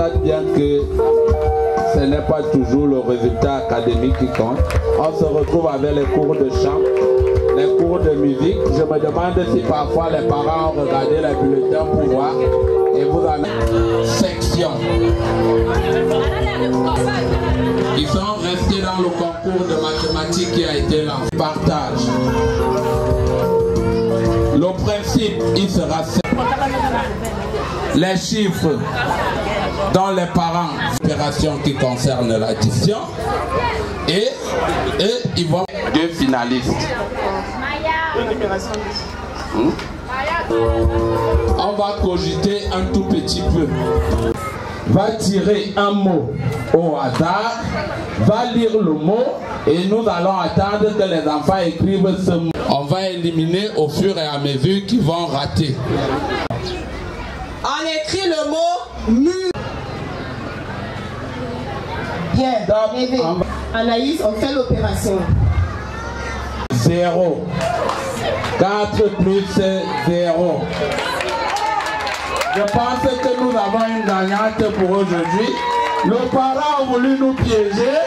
constate bien que ce n'est pas toujours le résultat académique qui compte. On se retrouve avec les cours de chant, les cours de musique. Je me demande si parfois les parents ont regardé les bulletins pour voir. Et vous avez une section. Ils sont restés dans le concours de mathématiques qui a été lancé. Partage. Le principe, il sera les chiffres dont les parents, opération qui concerne l'addition, et ils vont deux finalistes. On va cogiter un tout petit peu. Va tirer un mot au hasard, va lire le mot et nous allons attendre que les enfants écrivent ce mot. On va éliminer au fur et à mesure qu'ils vont rater. On écrit le mot mur. Bien. Anaïs, on fait l'opération. 0. 4 plus 0. Je pense que nous avons une gagnante pour aujourd'hui. Le parent a voulu nous piéger.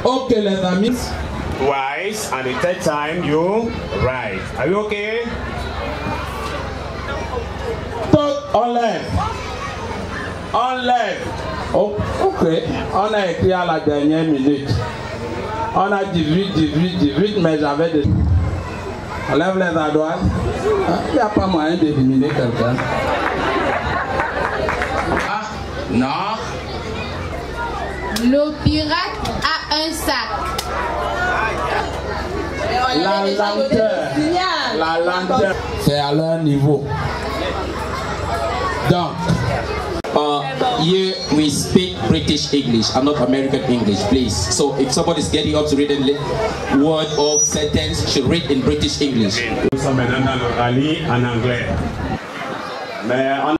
Ok les amis. Twice, and the third time you write. Are you okay? On lève. On lève. Oh, ok. On a écrit à la dernière minute. On a 18, mais j'avais des... On lève les ardoises. Il n'y a pas moyen d'éliminer quelqu'un. Ah, non. Le pirate a un sac. La lenteur. C'est à leur niveau. Donc, here we speak British English and not American English, please. So if somebody is getting up to read a word or sentence, should read in British English. Nous sommes maintenant dans le rallye en anglais. Mais on...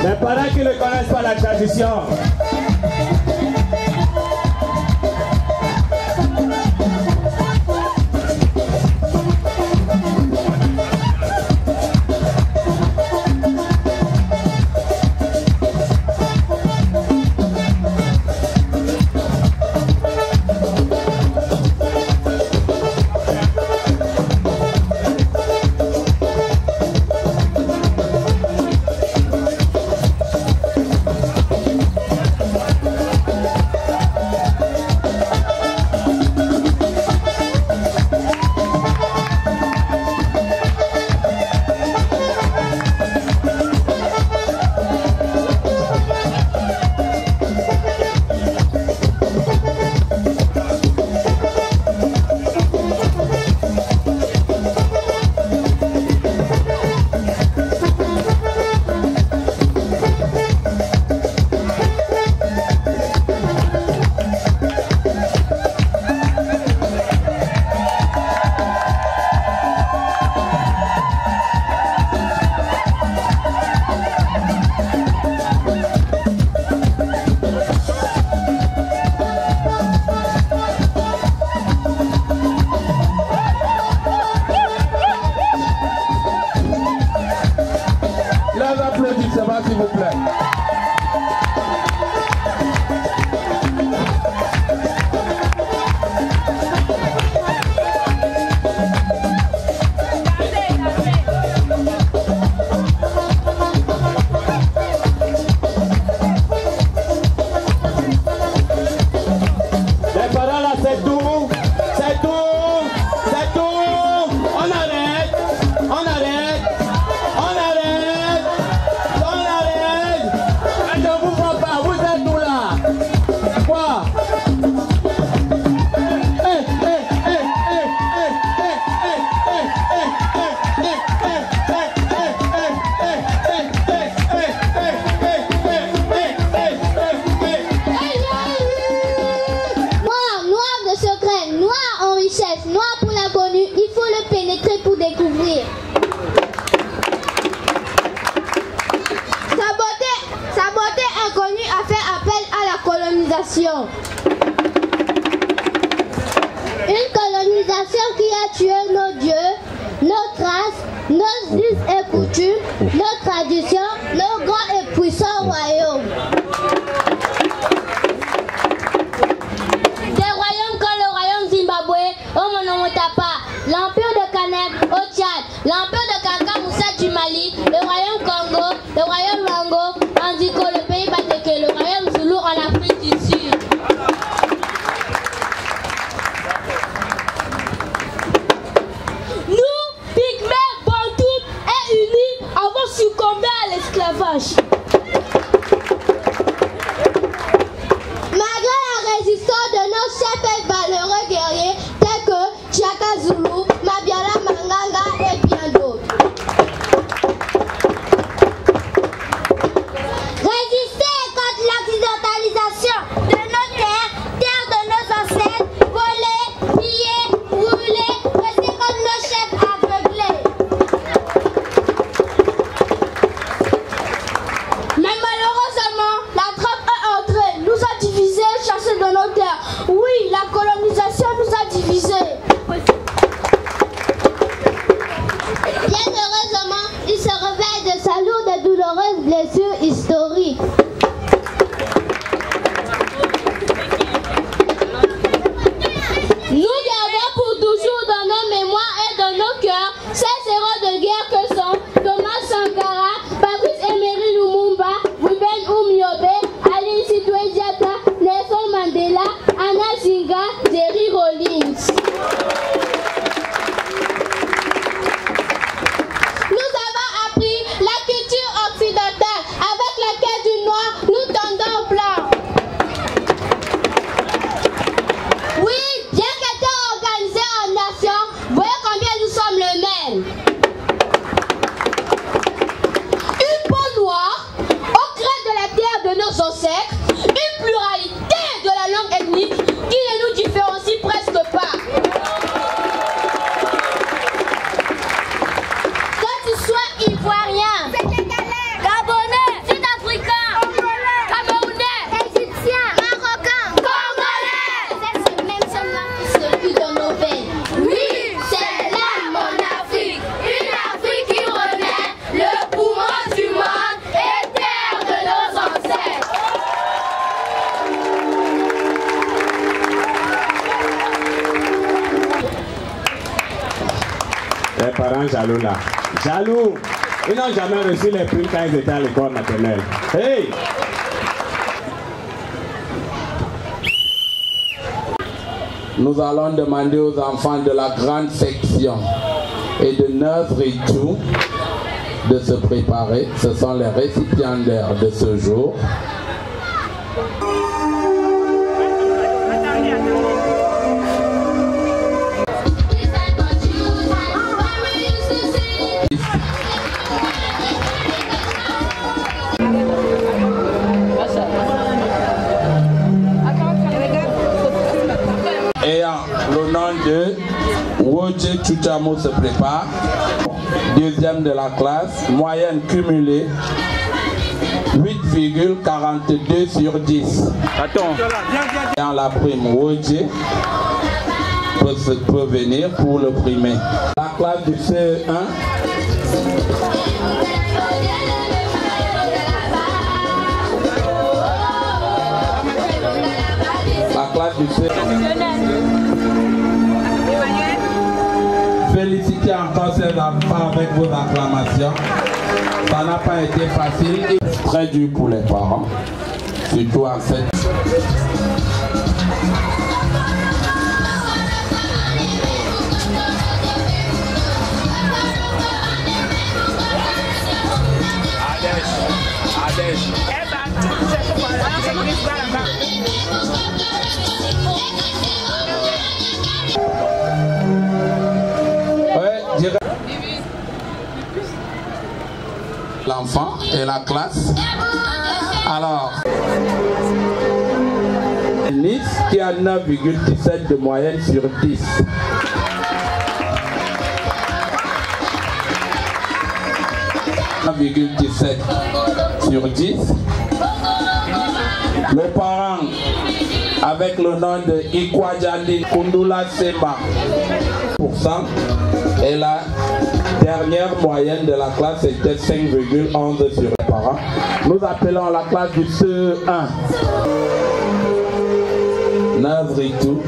Les parents qui ne connaissent pas la tradition. S'il vous plaît. Les parents là, c'est tout. On arrête. colonisation. Une colonisation qui a tué nos dieux, nos traces, nos us et coutumes, nos traditions, nos grands et puissants royaumes. Des royaumes comme le royaume Zimbabwe, au Monomotapa, l'empire de Kanek au Tchad, l'empire de Kanka Moussa du Mali, le royaume Congo, le royaume Wango, Andiko, le pays Bateke, le royaume Zulu en Afrique du Sud. Nous, Pygmées, Bantous et unis, avons succombé à l'esclavage. Malgré la résistance de nos chefs et valeureux guerriers tels que Tchaka Zulu, Mabiala Manganga et bien d'autres. Résister contre l'accidentalisation de nos terres, terres de nos ancêtres, voler, piller, brûler, rester comme nos chefs aveuglés. Mais malheureusement, la trappe est entrée, nous a divisés, chassés de nos terres. Oui, la colonisation nous a divisés. Bien heureusement, il se réveille de sa lourde et douloureuse blessure historique. Nous gardons pour toujours dans nos mémoires et dans nos cœurs ces héros de guerre que sont Thomas Sankara, Patrice Emery Lumumba, Ruben Umyobe, Aline Sitoé Diatta, Nelson Mandela, Anna Zinga, Jerry Rollins. Nous avons appris la culture occidentale avec laquelle du noir nous tendons au blanc. Oui, bien qu'étant organisés en nations, voyez combien nous sommes le même. Une peau noire, au creux de la terre de nos ancêtres, une pluralité de la langue ethnique qui ne nous différencie presque pas. Que tu sois ivoirien, gabonais, sud-africain, camerounais, égyptien, marocain, congolais, c'est ce même sang qui circule dans nos veines. Oui, c'est là mon Afrique, une Afrique qui renaît, le poumon du monde et terre de nos ancêtres. Les parents jaloux là. Jaloux. Ils n'ont jamais reçu les primes quand ils étaient à l'école maternelle. Hey! Nous allons demander aux enfants de la grande section et de nursery 2 de se préparer. Ce sont les récipiendaires de ce jour. Ayant le nom de Wodje Chuchamo se prépare, deuxième de la classe, moyenne cumulée 8,42 sur 10. Attends. Ayant la prime Wodje peut venir pour le primer. La classe du CE1. La classe du CE1. Félicitez encore ces enfants avec vos acclamations. Ça n'a pas été facile et très dur pour les parents, surtout en cette. L'enfant et la classe. Alors, Nice qui a 9,17 de moyenne sur 10. sur 10. Les parents avec le nom de Ikwadjali Kundula Sema. Et la dernière moyenne de la classe était 5,11 sur les parents. Nous appelons la classe du CE1. 9 et tout.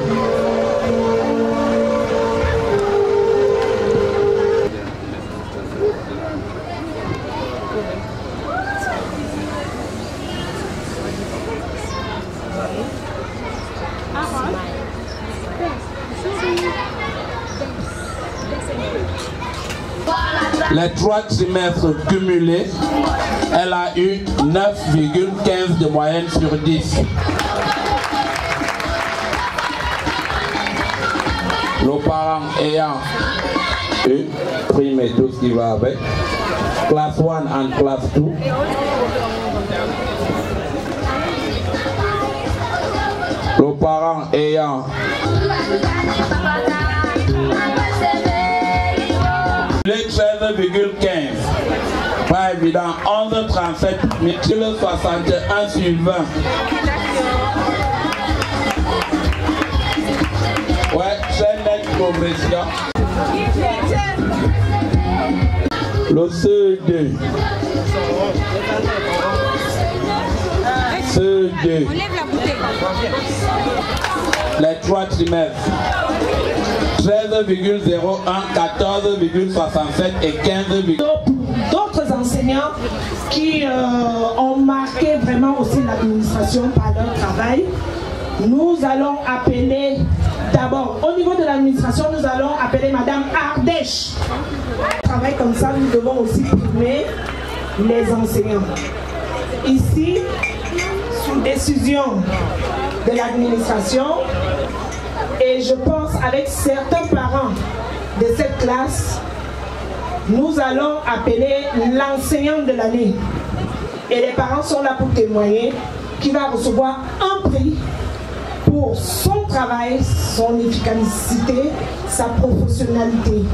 Les 3 trimestres cumulés, elle a eu 9,15 de moyenne sur 10. Nos parents ayant eu prime et tout ce qui va avec, classe 1 and class 2. Nos parents ayant les 13,15. Pas évident, 11,37, mais sur le 61 sur 20. Ouais, très nette progression. Le CE2. CE2. Les 3 trimestres. 13,01, 14,67 et 15,... D'autres enseignants qui ont marqué vraiment aussi l'administration par leur travail, nous allons appeler d'abord, au niveau de l'administration, nous allons appeler Madame Ardèche. Travail comme ça, nous devons aussi primer les enseignants. Ici, sous décision de l'administration, et je pense avec certains parents de cette classe, nous allons appeler l'enseignant de l'année. Et les parents sont là pour témoigner, qui va recevoir un prix pour son travail, son efficacité, sa professionnalité.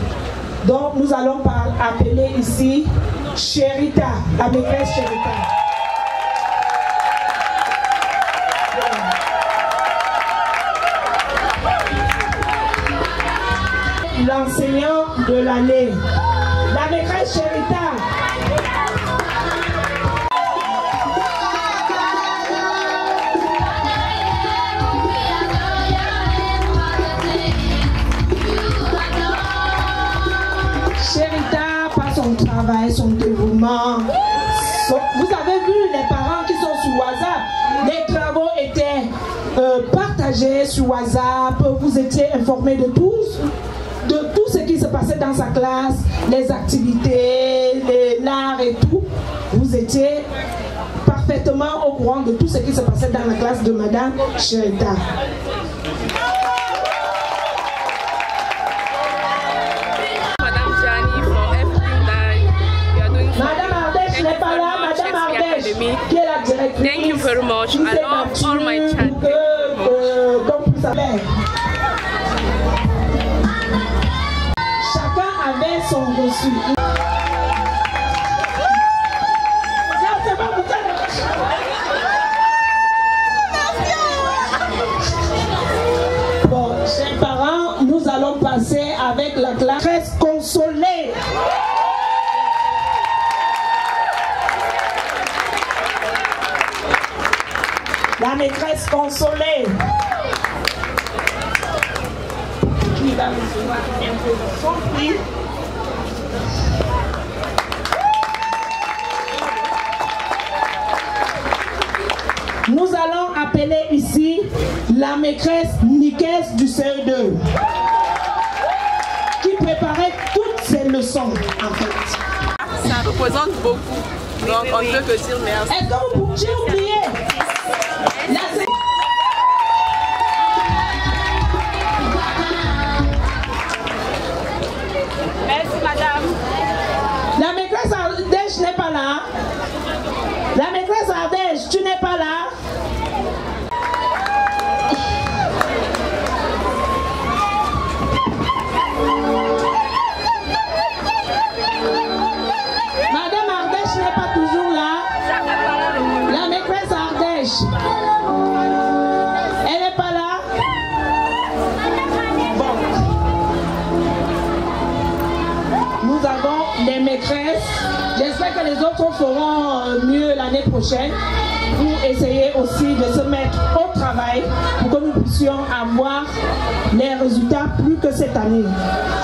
Donc nous allons appeler ici Chérita, la maîtresse Chérita. L'enseignant de l'année, la maîtresse Chérita. Chérita, par son travail, son dévouement. Vous avez vu les parents qui sont sur WhatsApp, les travaux étaient partagés sur WhatsApp, vous étiez informés de tout ce qui se passait dans sa classe, les activités, l'art et tout. Vous étiez parfaitement au courant de tout ce qui se passait dans la classe de Madame Chérita. Madame Ardèche n'est pas là, Madame Ardèche, qui est la directrice. Thank you very much. I love all my children. Chacun avait son reçu. Bon, chers parents, nous allons passer avec la classe consolée. La maîtresse consolée. Qui va recevoir un peu de son prix. Nous allons appeler ici la maîtresse Nicaise du CE2 qui préparait toutes ses leçons en fait. Ça représente beaucoup, donc on ne peut que dire merci. Est-ce que vous pouvez oublier Merci madame. La maîtresse Ardèche n'est pas là. La maîtresse Ardèche, tu n'es pas là. Madame Ardèche n'est pas toujours là. La maîtresse Ardèche. Elle est maîtresse. J'espère que les autres feront mieux l'année prochaine pour essayer aussi de se mettre au travail pour que nous puissions avoir les résultats plus que cette année.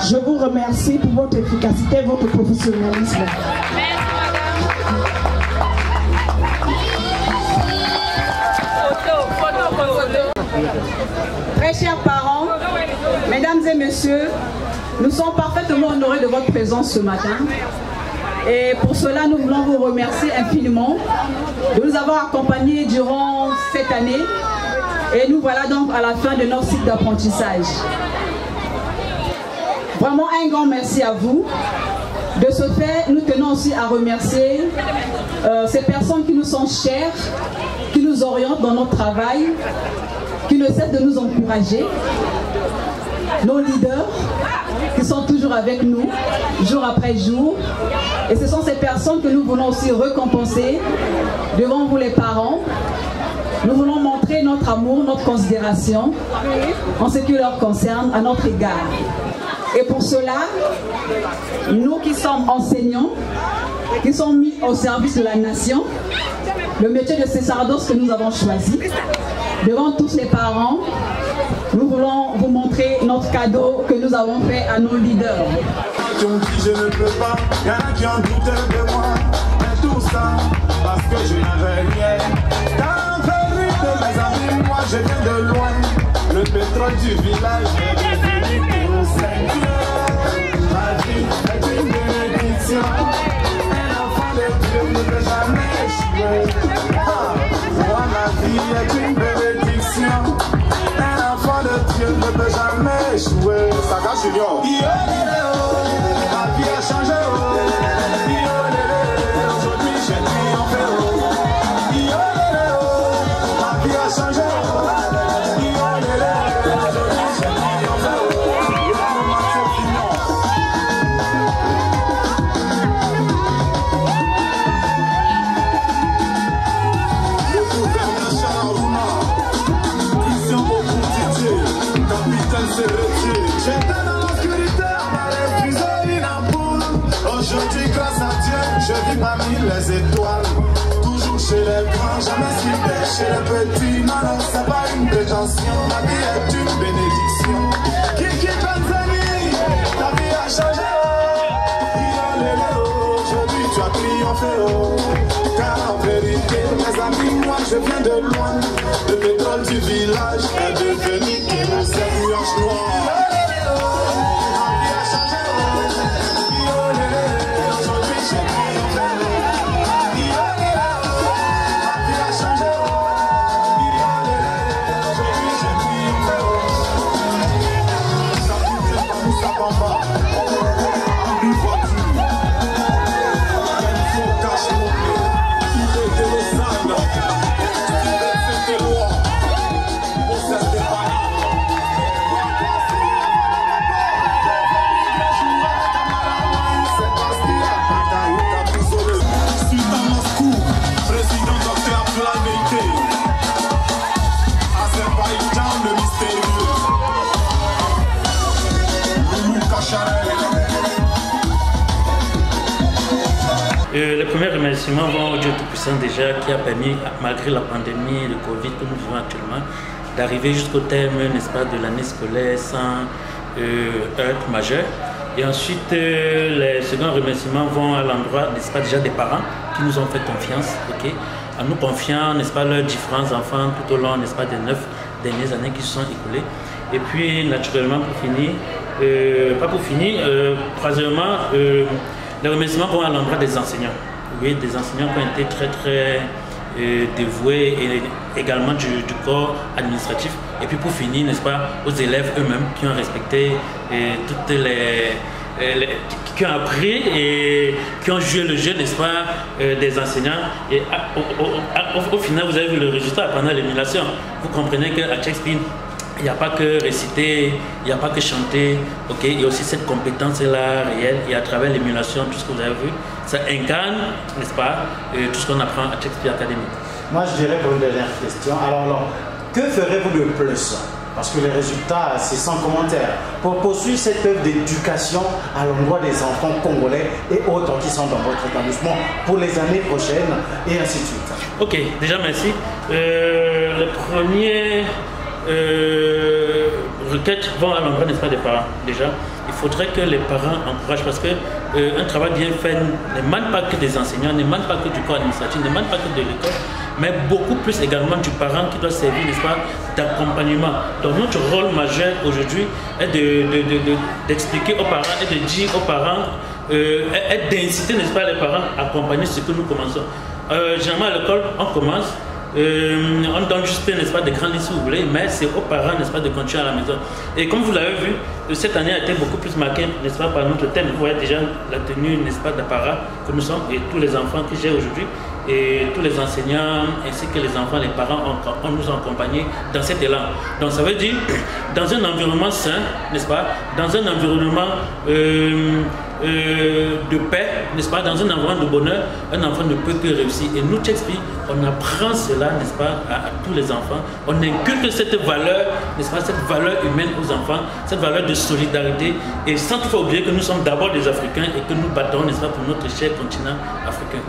Je vous remercie pour votre efficacité, votre professionnalisme. Très chers parents, mesdames et messieurs, nous sommes parfaitement honorés de votre présence ce matin. Et pour cela, nous voulons vous remercier infiniment de nous avoir accompagnés durant cette année. Et nous voilà donc à la fin de notre cycle d'apprentissage. Vraiment un grand merci à vous. De ce fait, nous tenons aussi à remercier ces personnes qui nous sont chères, qui nous orientent dans notre travail, qui ne cessent de nous encourager, nos leaders qui sont toujours avec nous, jour après jour. Et ce sont ces personnes que nous voulons aussi récompenser devant vous les parents. Nous voulons montrer notre amour, notre considération en ce qui leur concerne à notre égard. Et pour cela, nous qui sommes enseignants, qui sommes mis au service de la nation, le métier de sacerdoce que nous avons choisi, devant tous les parents, nous voulons vous montrer notre cadeau que nous avons fait à nos leaders. Qui ont dit je ne peux pas, il y en a qui en doutent de moi, mais tout ça parce que je n'avais rien. Dans la rue de mes amis, moi je viens de loin, le pétrole du village est devenu pour Seigneur. Ma vie est une bénédiction, un enfant de Dieu ne peut jamais échouer. Moi ma vie est une bénédiction, un enfant de Dieu ne peut jamais échouer. Ça cache Junior. Ma vie a changé, aujourd'hui j'ai triomphé, ma vie a changé, aujourd'hui j'ai triomphé, le gouverneur Charaouna, Christian Bokoutitié, capitaine Serretier, j'étais dans l'obscurité. Aujourd'hui, grâce à Dieu, je vis parmi les étoiles. Toujours chez les grands, jamais cité chez les petits. Non, non, c'est pas une prétention. Ma vie est une bénédiction. Kiki Tanzanie, ta vie a changé. Aujourd'hui, tu as triomphé. Car en vérité, mes amis, moi je viens de loin. Le pétrole du village est devenu une nuage noire. Les premiers remerciements vont au Dieu Tout-Puissant déjà qui a permis, malgré la pandémie et le Covid que nous vivons actuellement, d'arriver jusqu'au terme, n'est-ce pas, de l'année scolaire sans heurts majeurs. Et ensuite, les seconds remerciements vont à l'endroit, n'est-ce pas, déjà des parents qui nous ont fait confiance, ok, en nous confiant, n'est-ce pas, leurs différents enfants tout au long, n'est-ce pas, des 9 dernières années qui se sont écoulées. Et puis, naturellement, pour finir, troisièmement, les remerciements vont à l'endroit des enseignants. Oui, des enseignants qui ont été très très dévoués et également du corps administratif. Et puis pour finir, n'est-ce pas, aux élèves eux-mêmes qui ont respecté toutes qui ont appris et qui ont joué le jeu, n'est-ce pas, des enseignants. Et au final, vous avez vu le résultat pendant l'émulation. Vous comprenez qu'à Shakespeare, il n'y a pas que réciter, il n'y a pas que chanter, ok, il y a aussi cette compétence-là réelle, et à travers l'émulation, tout ce que vous avez vu, ça incarne, n'est-ce pas, tout ce qu'on apprend à Shakespeare Academy. Moi, je dirais pour une dernière question, alors, que ferez-vous de plus parce que les résultats, c'est sans commentaire. Pour poursuivre cette œuvre d'éducation à l'endroit des enfants congolais et autres qui sont dans votre établissement pour les années prochaines et ainsi de suite. Ok, déjà merci. Le premier requête vont à l'endroit, n'est-ce pas, des parents. Déjà, il faudrait que les parents encouragent parce que un travail bien fait ne manque pas que des enseignants, ne manque pas que du corps administratif, ne manque pas que de l'école, mais beaucoup plus également du parent qui doit servir, n'est-ce pas, d'accompagnement. Donc notre rôle majeur aujourd'hui est d'expliquer aux parents et de dire aux parents, est d'inciter, n'est-ce pas, les parents à accompagner ce que nous commençons. Généralement à l'école, on commence, on donne juste, n'est-ce pas, des grandes listes si vous voulez, mais c'est aux parents, n'est-ce pas, de continuer à la maison. Et comme vous l'avez vu, cette année a été beaucoup plus marquée, n'est-ce pas, par notre thème. Vous voyez déjà la tenue, n'est-ce pas, d'apparat que nous sommes et tous les enfants que j'ai aujourd'hui et tous les enseignants ainsi que les enfants, les parents on nous ont accompagnés dans cet élan. Donc ça veut dire, dans un environnement sain, n'est-ce pas, dans un environnement de paix, n'est-ce pas, dans un environnement de bonheur, un enfant ne peut que réussir. Et nous, TXP, on apprend cela, n'est-ce pas, à tous les enfants. On inculque cette valeur, n'est-ce pas, cette valeur humaine aux enfants, cette valeur de solidarité. Et sans toutefois oublier que nous sommes d'abord des Africains et que nous battons, n'est-ce pas, pour notre cher continent africain.